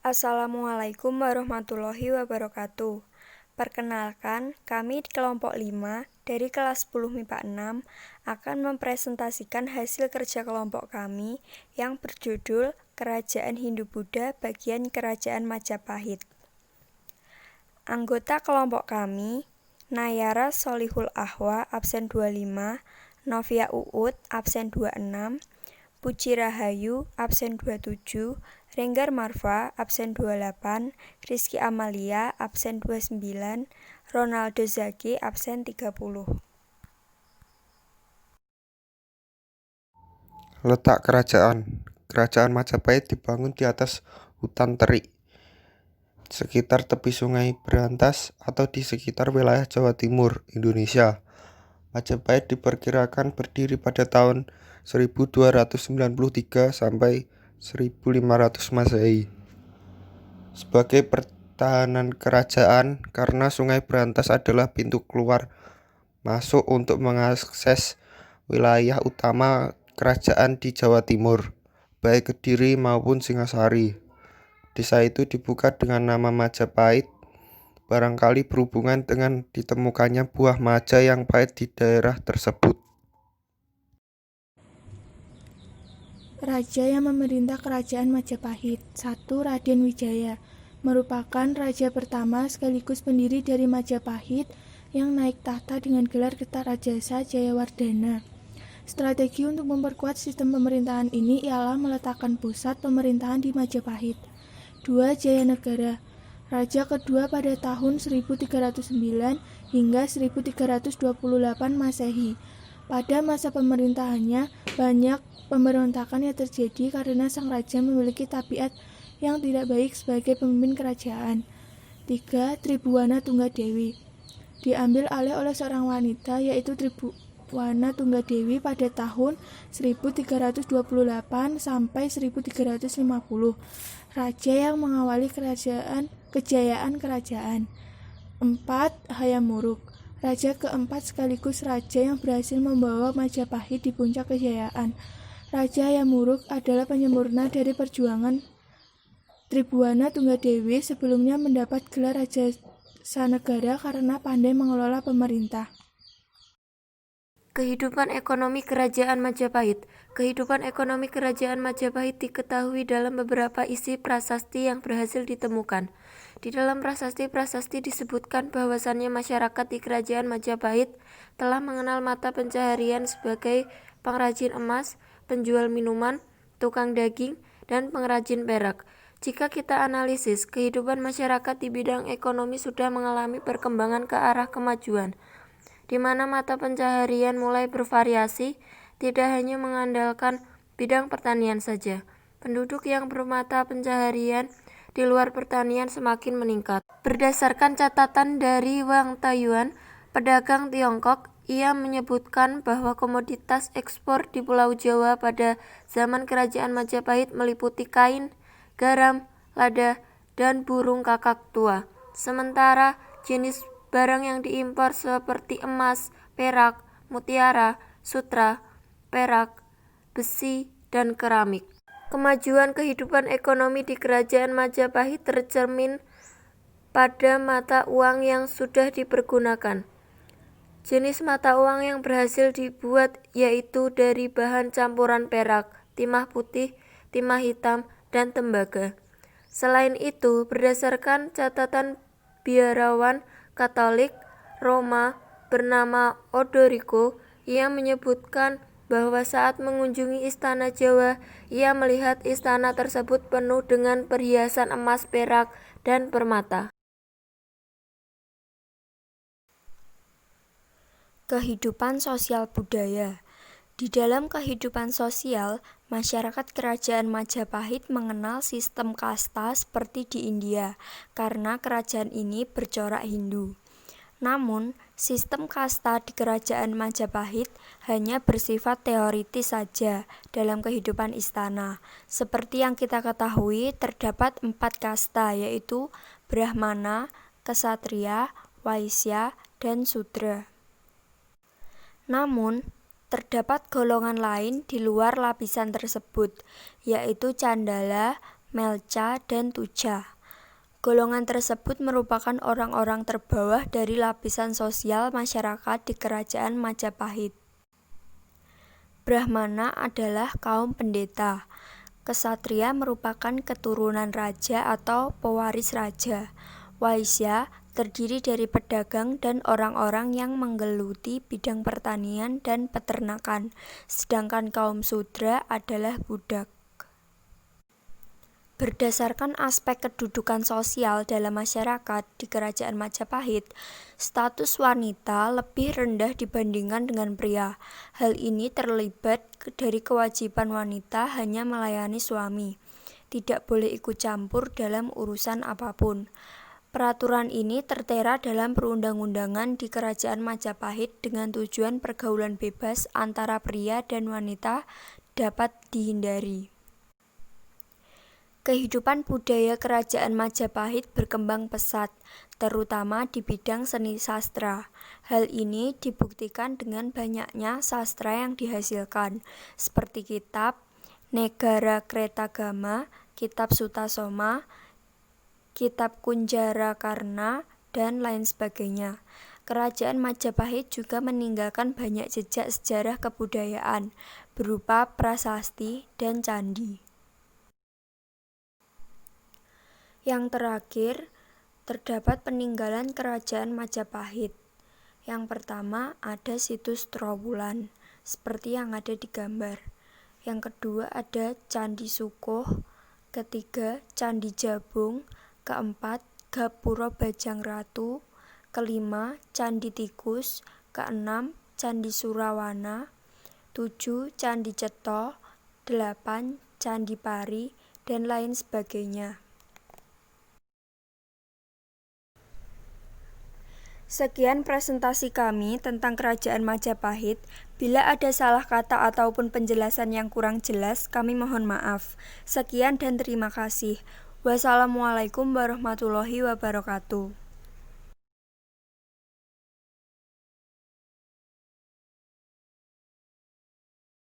Assalamualaikum warahmatullahi wabarakatuh. Perkenalkan, kami di kelompok 5 dari kelas 10 MIPA 6 akan mempresentasikan hasil kerja kelompok kami yang berjudul Kerajaan Hindu-Buddha Bagian Kerajaan Majapahit. Anggota kelompok kami, Nayara Solihul Ahwa absen 25, Novia Uut absen 26, Puji Rahayu absen 27, Renggar Marva absen 28, Rizky Amalia absen 29, Ronaldo Zaki absen 30. Letak kerajaan. Kerajaan Majapahit dibangun di atas hutan terik, sekitar tepi sungai Berantas atau di sekitar wilayah Jawa Timur, Indonesia. Majapahit diperkirakan berdiri pada tahun 1293 sampai 1500 Masehi. Sebagai pertahanan kerajaan, karena sungai Berantas adalah pintu keluar masuk untuk mengakses wilayah utama kerajaan di Jawa Timur, baik Kediri maupun Singasari. Desa itu dibuka dengan nama Majapahit, barangkali berhubungan dengan ditemukannya buah maja yang pahit di daerah tersebut. Raja yang memerintah kerajaan Majapahit. 1. Raden Wijaya merupakan raja pertama sekaligus pendiri dari Majapahit yang naik tahta dengan gelar Kertarajasa Jayawardhana. Strategi untuk memperkuat sistem pemerintahan ini ialah meletakkan pusat pemerintahan di Majapahit. 2. Jayanegara, raja kedua pada tahun 1309 hingga 1328 Masehi. Pada masa pemerintahannya, banyak pemberontakan yang terjadi karena sang raja memiliki tabiat yang tidak baik sebagai pemimpin kerajaan. 3. Tribhuwana Tunggadewi diambil alih oleh seorang wanita, yaitu Tribhuwana Tunggadewi pada tahun 1328 sampai 1350. Raja yang mengawali kejayaan kerajaan. 4. Hayam Wuruk, raja keempat sekaligus raja yang berhasil membawa Majapahit di puncak kejayaan. Raja Hayam Wuruk adalah penyempurna dari perjuangan Tribhuwana Tunggadewi sebelumnya mendapat gelar Raja Sanegara karena pandai mengelola pemerintah. Kehidupan ekonomi Kerajaan Majapahit. Kehidupan ekonomi Kerajaan Majapahit diketahui dalam beberapa isi prasasti yang berhasil ditemukan. Di dalam prasasti-prasasti disebutkan bahwasannya masyarakat di Kerajaan Majapahit telah mengenal mata pencaharian sebagai pengrajin emas, penjual minuman, tukang daging, dan pengrajin perak. Jika kita analisis, kehidupan masyarakat di bidang ekonomi sudah mengalami perkembangan ke arah kemajuan, di mana mata pencaharian mulai bervariasi, tidak hanya mengandalkan bidang pertanian saja. Penduduk yang bermata pencaharian di luar pertanian semakin meningkat. Berdasarkan catatan dari Wang Taiyuan, pedagang Tiongkok, ia menyebutkan bahwa komoditas ekspor di Pulau Jawa pada zaman Kerajaan Majapahit meliputi kain, garam, lada, dan burung kakak tua. Sementara jenis barang yang diimpor seperti emas, perak, mutiara, sutra, perak, besi, dan keramik. Kemajuan kehidupan ekonomi di Kerajaan Majapahit tercermin pada mata uang yang sudah dipergunakan. Jenis mata uang yang berhasil dibuat yaitu dari bahan campuran perak, timah putih, timah hitam, dan tembaga. Selain itu, berdasarkan catatan biarawan Katolik Roma bernama Odorico, ia menyebutkan bahwa saat mengunjungi istana Jawa, ia melihat istana tersebut penuh dengan perhiasan emas, perak, dan permata. Kehidupan sosial budaya. Di dalam kehidupan sosial, masyarakat Kerajaan Majapahit mengenal sistem kasta seperti di India, karena kerajaan ini bercorak Hindu. Namun, sistem kasta di Kerajaan Majapahit hanya bersifat teoritis saja dalam kehidupan istana. Seperti yang kita ketahui, terdapat 4 kasta, yaitu Brahmana, Ksatria, Waisya, dan Sudra. Namun, terdapat golongan lain di luar lapisan tersebut, yaitu Candala, Melca, dan Tuja. Golongan tersebut merupakan orang-orang terbawah dari lapisan sosial masyarakat di Kerajaan Majapahit. Brahmana adalah kaum pendeta. Ksatria merupakan keturunan raja atau pewaris raja. Waisya terdiri dari pedagang dan orang-orang yang menggeluti bidang pertanian dan peternakan, sedangkan kaum Sudra adalah budak. Berdasarkan aspek kedudukan sosial dalam masyarakat di Kerajaan Majapahit, status wanita lebih rendah dibandingkan dengan pria. Hal ini terlibat dari kewajiban wanita hanya melayani suami, tidak boleh ikut campur dalam urusan apapun. Peraturan ini tertera dalam perundang-undangan di Kerajaan Majapahit dengan tujuan pergaulan bebas antara pria dan wanita dapat dihindari. Kehidupan budaya Kerajaan Majapahit berkembang pesat, terutama di bidang seni sastra. Hal ini dibuktikan dengan banyaknya sastra yang dihasilkan, seperti kitab Negara Kretagama, kitab Sutasoma, kitab Kunjarakarna, dan lain sebagainya. Kerajaan Majapahit juga meninggalkan banyak jejak sejarah kebudayaan, berupa prasasti dan candi. Yang terakhir, terdapat peninggalan Kerajaan Majapahit. Yang pertama ada situs Trowulan, seperti yang ada di gambar. Yang kedua ada Candi Sukoh, ketiga Candi Jabung, keempat Gapura Bajangratu, kelima Candi Tikus, keenam Candi Surawana, 7 Candi Cetha, 8 Candi Pari, dan lain sebagainya. Sekian presentasi kami tentang Kerajaan Majapahit. Bila ada salah kata ataupun penjelasan yang kurang jelas, kami mohon maaf. Sekian dan terima kasih. Wassalamualaikum warahmatullahi wabarakatuh.